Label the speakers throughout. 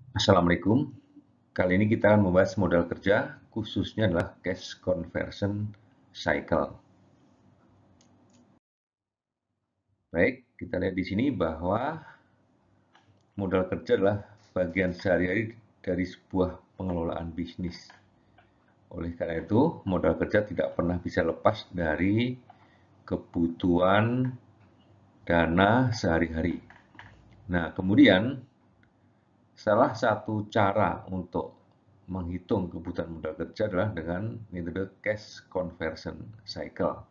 Speaker 1: Assalamualaikum. Kali ini kita akan membahas modal kerja, khususnya adalah cash conversion cycle. Baik, kita lihat di sini bahwa modal kerja adalah bagian sehari-hari dari sebuah pengelolaan bisnis. Oleh karena itu, modal kerja tidak pernah bisa lepas dari kebutuhan dana sehari-hari. Nah, kemudian salah satu cara untuk menghitung kebutuhan modal kerja adalah dengan metode cash conversion cycle.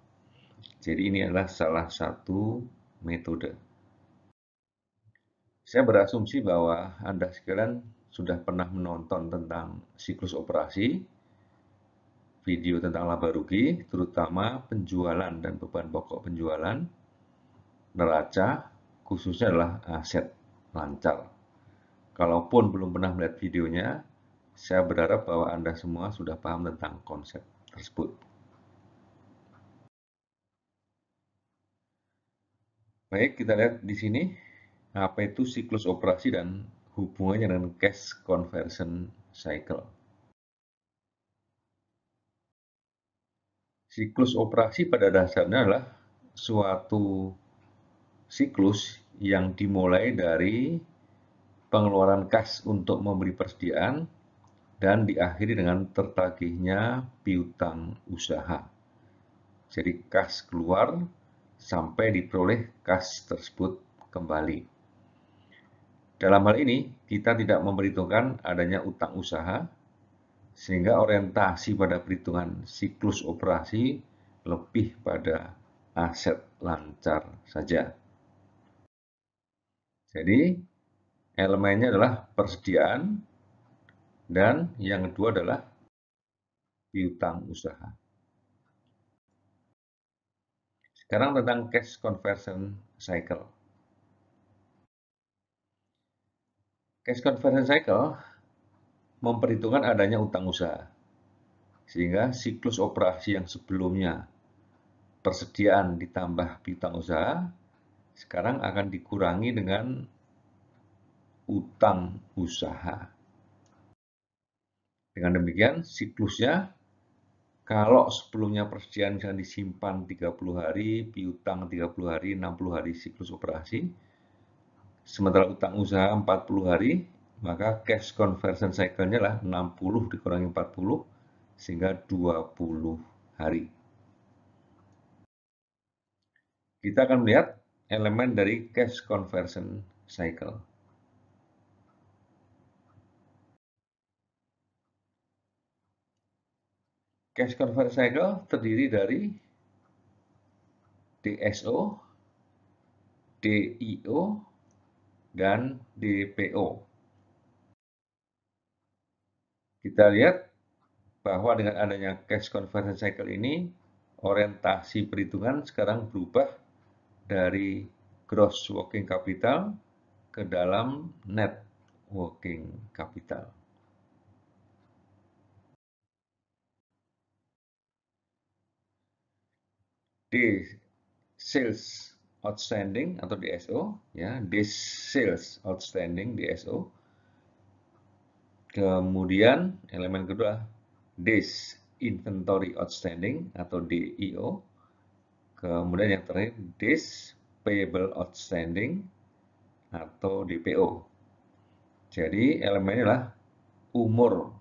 Speaker 1: Jadi ini adalah salah satu metode. Saya berasumsi bahwa Anda sekalian sudah pernah menonton tentang siklus operasi, video tentang laba rugi, terutama penjualan dan beban pokok penjualan, neraca, khususnya adalah aset lancar. Kalaupun belum pernah melihat videonya, saya berharap bahwa Anda semua sudah paham tentang konsep tersebut. Baik, kita lihat di sini apa itu siklus operasi dan hubungannya dengan cash conversion cycle. Siklus operasi pada dasarnya adalah suatu siklus yang dimulai dari pengeluaran kas untuk memberi persediaan dan diakhiri dengan tertagihnya piutang usaha. Jadi kas keluar sampai diperoleh kas tersebut kembali. Dalam hal ini, kita tidak memperhitungkan adanya utang usaha, sehingga orientasi pada perhitungan siklus operasi lebih pada aset lancar saja. Jadi, elemennya adalah persediaan, dan yang kedua adalah piutang usaha. Sekarang tentang cash conversion cycle. Cash conversion cycle memperhitungkan adanya utang usaha, sehingga siklus operasi yang sebelumnya persediaan ditambah piutang usaha, sekarang akan dikurangi dengan utang usaha. Dengan demikian, siklusnya, kalau sebelumnya persediaan misalnya disimpan 30 hari, piutang 30 hari, 60 hari siklus operasi, sementara utang usaha 40 hari, maka cash conversion cycle-nya lah 60 dikurangi 40, sehingga 20 hari. Kita akan melihat elemen dari cash conversion cycle. Cash conversion cycle terdiri dari DSO, DIO, dan DPO. Kita lihat bahwa dengan adanya cash conversion cycle ini, orientasi perhitungan sekarang berubah dari gross working capital ke dalam net working capital. D sales outstanding atau DSO, ya, days sales outstanding DSO. Kemudian elemen kedua days inventory outstanding atau DIO. Kemudian yang terakhir days payable outstanding atau DPO. Jadi elemennya adalah umur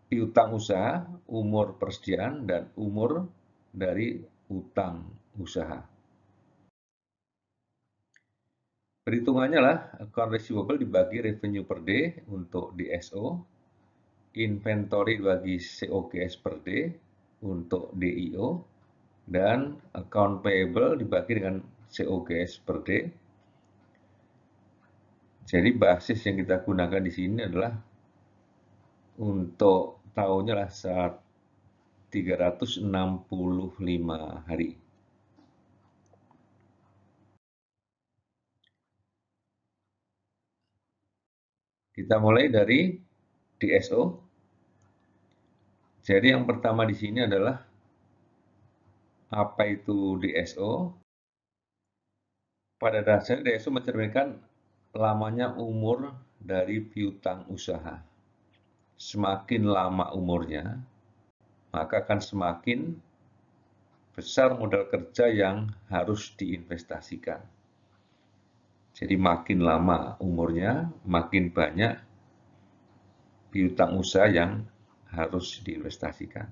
Speaker 1: piutang usaha, umur persediaan, dan umur dari utang usaha. Perhitungannya lah account receivable dibagi revenue per day untuk DSO, inventory dibagi COGS per day untuk DIO, dan account payable dibagi dengan COGS per day. Jadi basis yang kita gunakan di sini adalah untuk tahunnya lah saat 365 hari. Kita mulai dari DSO. Jadi yang pertama di sini adalah apa itu DSO? Pada dasarnya DSO mencerminkan lamanya umur dari piutang usaha. Semakin lama umurnya, maka akan semakin besar modal kerja yang harus diinvestasikan. Jadi makin lama umurnya, makin banyak piutang usaha yang harus diinvestasikan.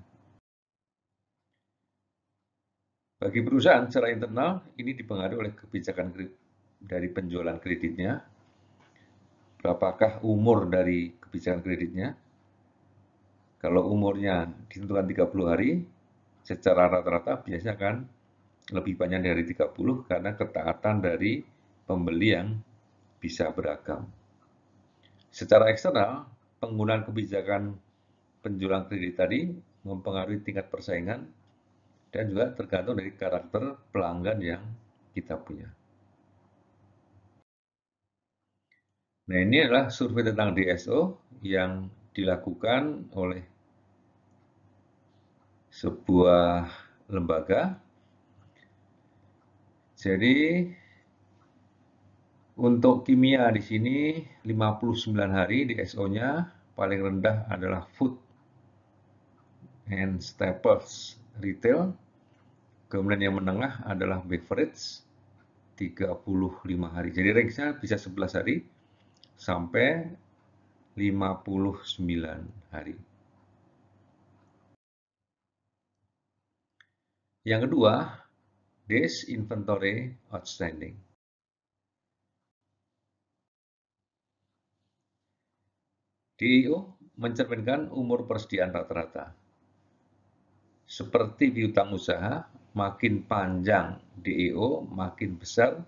Speaker 1: Bagi perusahaan secara internal, ini dipengaruhi oleh kebijakan dari penjualan kreditnya, berapakah umur dari kebijakan kreditnya. Kalau umurnya ditentukan 30 hari, secara rata-rata biasanya akan lebih banyak dari 30 karena ketaatan dari pembeli yang bisa beragam. Secara eksternal, penggunaan kebijakan penjualan kredit tadi mempengaruhi tingkat persaingan dan juga tergantung dari karakter pelanggan yang kita punya. Nah, ini adalah survei tentang DSO yang dilakukan oleh sebuah lembaga. Jadi untuk kimia di sini 59 hari DSO-nya, paling rendah adalah food and staples retail. Kemudian yang menengah adalah beverage 35 hari. Jadi range-nya bisa 11 hari sampai 59 hari. Yang kedua, days inventory outstanding. DIO mencerminkan umur persediaan rata-rata. Seperti piutang usaha, makin panjang DIO, makin besar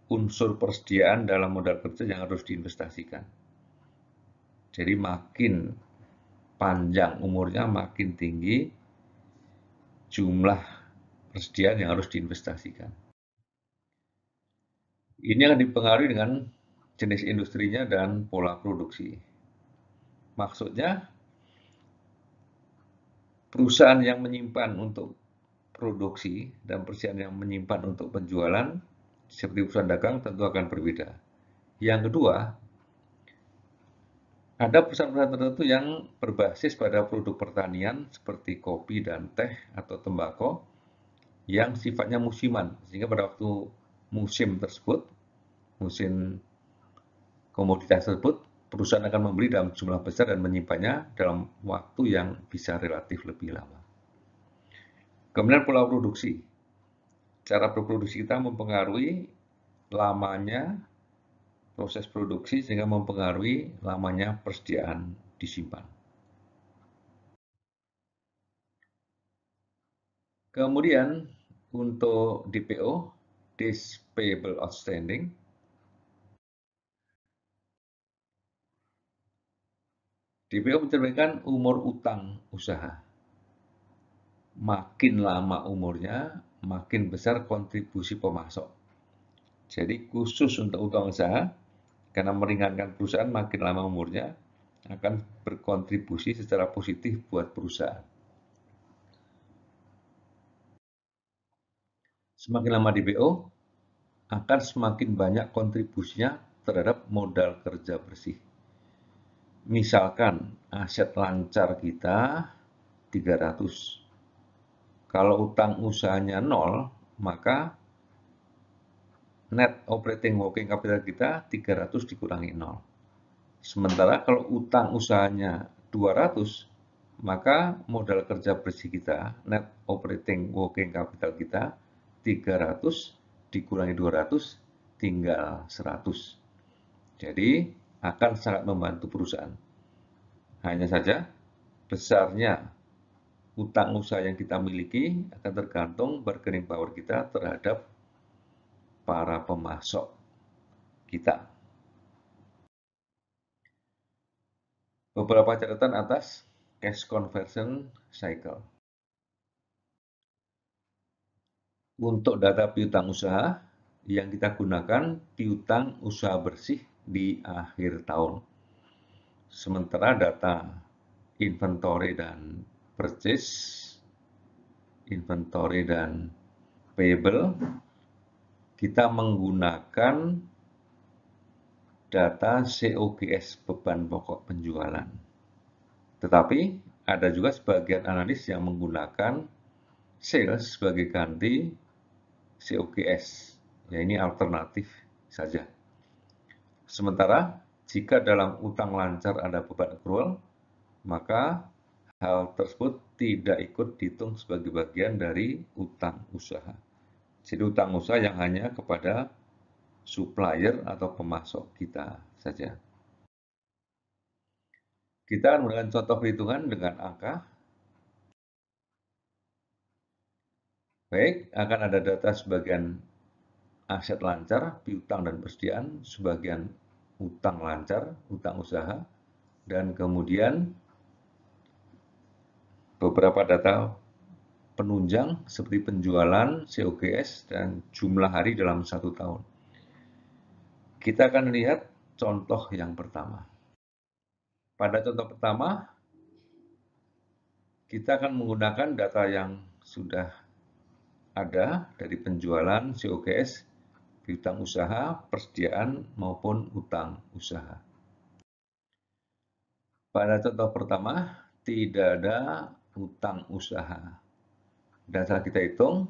Speaker 1: unsur persediaan dalam modal kerja yang harus diinvestasikan. Jadi makin panjang umurnya, makin tinggi jumlah persediaan yang harus diinvestasikan. Ini akan dipengaruhi dengan jenis industrinya dan pola produksi. Maksudnya, perusahaan yang menyimpan untuk produksi dan perusahaan yang menyimpan untuk penjualan, seperti perusahaan dagang, tentu akan berbeda. Yang kedua, ada perusahaan-perusahaan tertentu yang berbasis pada produk pertanian seperti kopi dan teh atau tembakau yang sifatnya musiman, sehingga pada waktu musim tersebut, musim komoditas tersebut, perusahaan akan membeli dalam jumlah besar dan menyimpannya dalam waktu yang bisa relatif lebih lama. Kemudian pola produksi. Cara berproduksi kita mempengaruhi lamanya proses produksi sehingga mempengaruhi lamanya persediaan disimpan. Kemudian untuk DPO, Days Payable Outstanding, DPO mencerminkan umur utang usaha. Makin lama umurnya, makin besar kontribusi pemasok. Jadi khusus untuk utang usaha, karena meringankan perusahaan makin lama umurnya, akan berkontribusi secara positif buat perusahaan. Semakin lama DPO, akan semakin banyak kontribusinya terhadap modal kerja bersih. Misalkan aset lancar kita 300. Kalau utang usahanya 0, maka net operating working capital kita 300 dikurangi 0. Sementara kalau utang usahanya 200, maka modal kerja bersih kita, net operating working capital kita 300 dikurangi 200 tinggal 100. Jadi akan sangat membantu perusahaan. Hanya saja besarnya utang usaha yang kita miliki akan tergantung bargaining power kita terhadap para pemasok kita. Beberapa catatan atas cash conversion cycle. Untuk data piutang usaha, yang kita gunakan piutang usaha bersih di akhir tahun. Sementara data inventory dan purchase, inventory dan payable, kita menggunakan data COGS beban pokok penjualan. Tetapi ada juga sebagian analis yang menggunakan sales sebagai ganti COGS. Ya, ini alternatif saja. Sementara jika dalam utang lancar ada beban accrual, maka hal tersebut tidak ikut dihitung sebagai bagian dari utang usaha. Jadi utang usaha yang hanya kepada supplier atau pemasok kita saja. Kita akan menggunakan contoh perhitungan dengan angka. Baik, akan ada data sebagian aset lancar, piutang dan persediaan, sebagian utang lancar, utang usaha, dan kemudian beberapa data penunjang seperti penjualan, COGS, dan jumlah hari dalam 1 tahun. Kita akan lihat contoh yang pertama. Pada contoh pertama, kita akan menggunakan data yang sudah ada dari penjualan, COGS, piutang usaha, persediaan, maupun utang usaha. Pada contoh pertama, tidak ada utang usaha. Dan setelah kita hitung,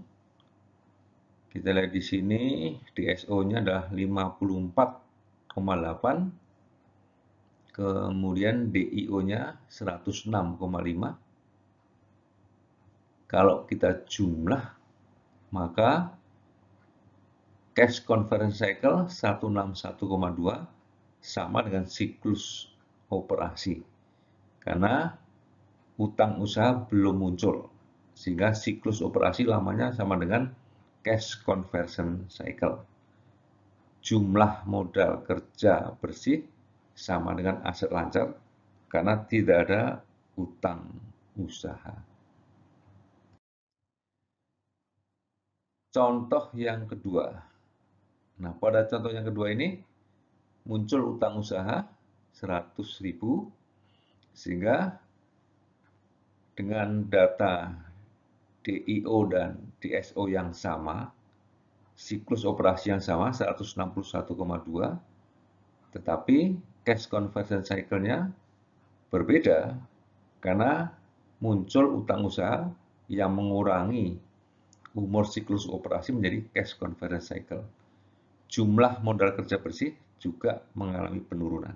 Speaker 1: kita lihat di sini DSO-nya adalah 54,8, kemudian DIO-nya 106,5. Kalau kita jumlah, maka cash conversion cycle 161,2 sama dengan siklus operasi. Karena utang usaha belum muncul, sehingga siklus operasi lamanya sama dengan cash conversion cycle. Jumlah modal kerja bersih sama dengan aset lancar karena tidak ada utang usaha. Contoh yang kedua. Nah, pada contoh yang kedua ini muncul utang usaha 100.000 sehingga dengan data DIO dan DSO yang sama, siklus operasi yang sama 161,2, tetapi cash conversion cycle-nya berbeda karena muncul utang usaha yang mengurangi umur siklus operasi menjadi cash conversion cycle. Jumlah modal kerja bersih juga mengalami penurunan.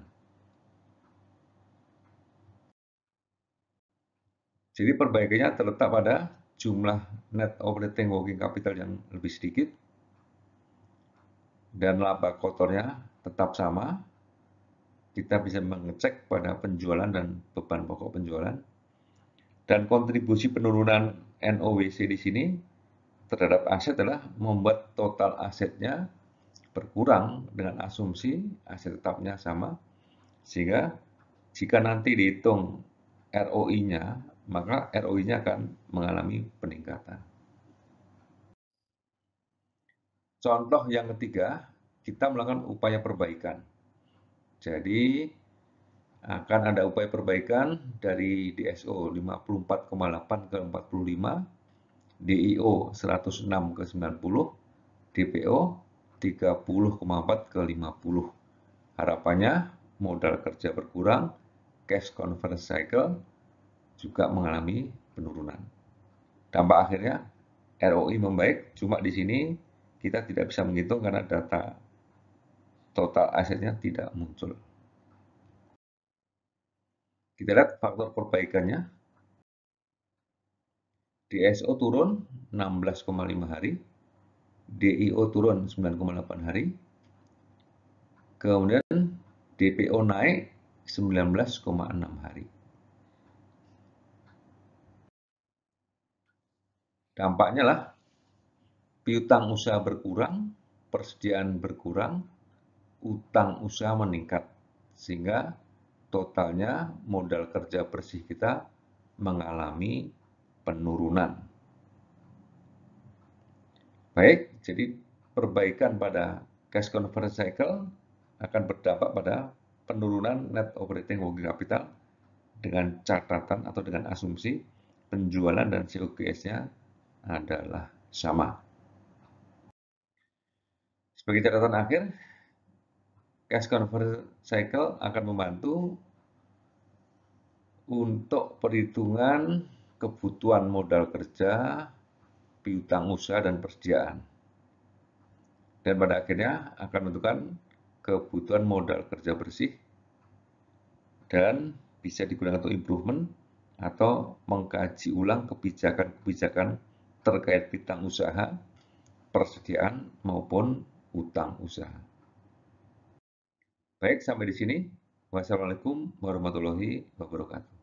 Speaker 1: Jadi perbaikannya terletak pada jumlah net operating working capital yang lebih sedikit dan laba kotornya tetap sama. Kita bisa mengecek pada penjualan dan beban pokok penjualan. Dan kontribusi penurunan NOWC di sini terhadap aset adalah membuat total asetnya berkurang dengan asumsi aset tetapnya sama. Sehingga jika nanti dihitung ROI-nya, maka ROI-nya akan mengalami peningkatan. Contoh yang ketiga, kita melakukan upaya perbaikan. Jadi, akan ada upaya perbaikan dari DSO 54,8 ke 45, DIO 106 ke 90, DPO 30,4 ke 50. Harapannya modal kerja berkurang, cash conversion cycle juga mengalami penurunan. Dampak akhirnya ROI membaik, cuma di sini kita tidak bisa menghitung karena data total asetnya tidak muncul. Kita lihat faktor perbaikannya. DSO turun 16,5 hari, DIO turun 9,8 hari, kemudian DPO naik 19,6 hari. Dampaknya lah piutang usaha berkurang, persediaan berkurang, utang usaha meningkat, sehingga totalnya modal kerja bersih kita mengalami penurunan. Baik, jadi perbaikan pada cash conversion cycle akan berdampak pada penurunan net operating working capital dengan catatan atau dengan asumsi penjualan dan COGS-nya adalah sama. Sebagai catatan akhir, Cash conversion cycle akan membantu untuk perhitungan kebutuhan modal kerja, piutang usaha, dan persediaan. Dan pada akhirnya akan menentukan kebutuhan modal kerja bersih dan bisa digunakan untuk improvement atau mengkaji ulang kebijakan-kebijakan terkait piutang usaha, persediaan maupun utang usaha. Baik, sampai di sini. Wassalamualaikum warahmatullahi wabarakatuh.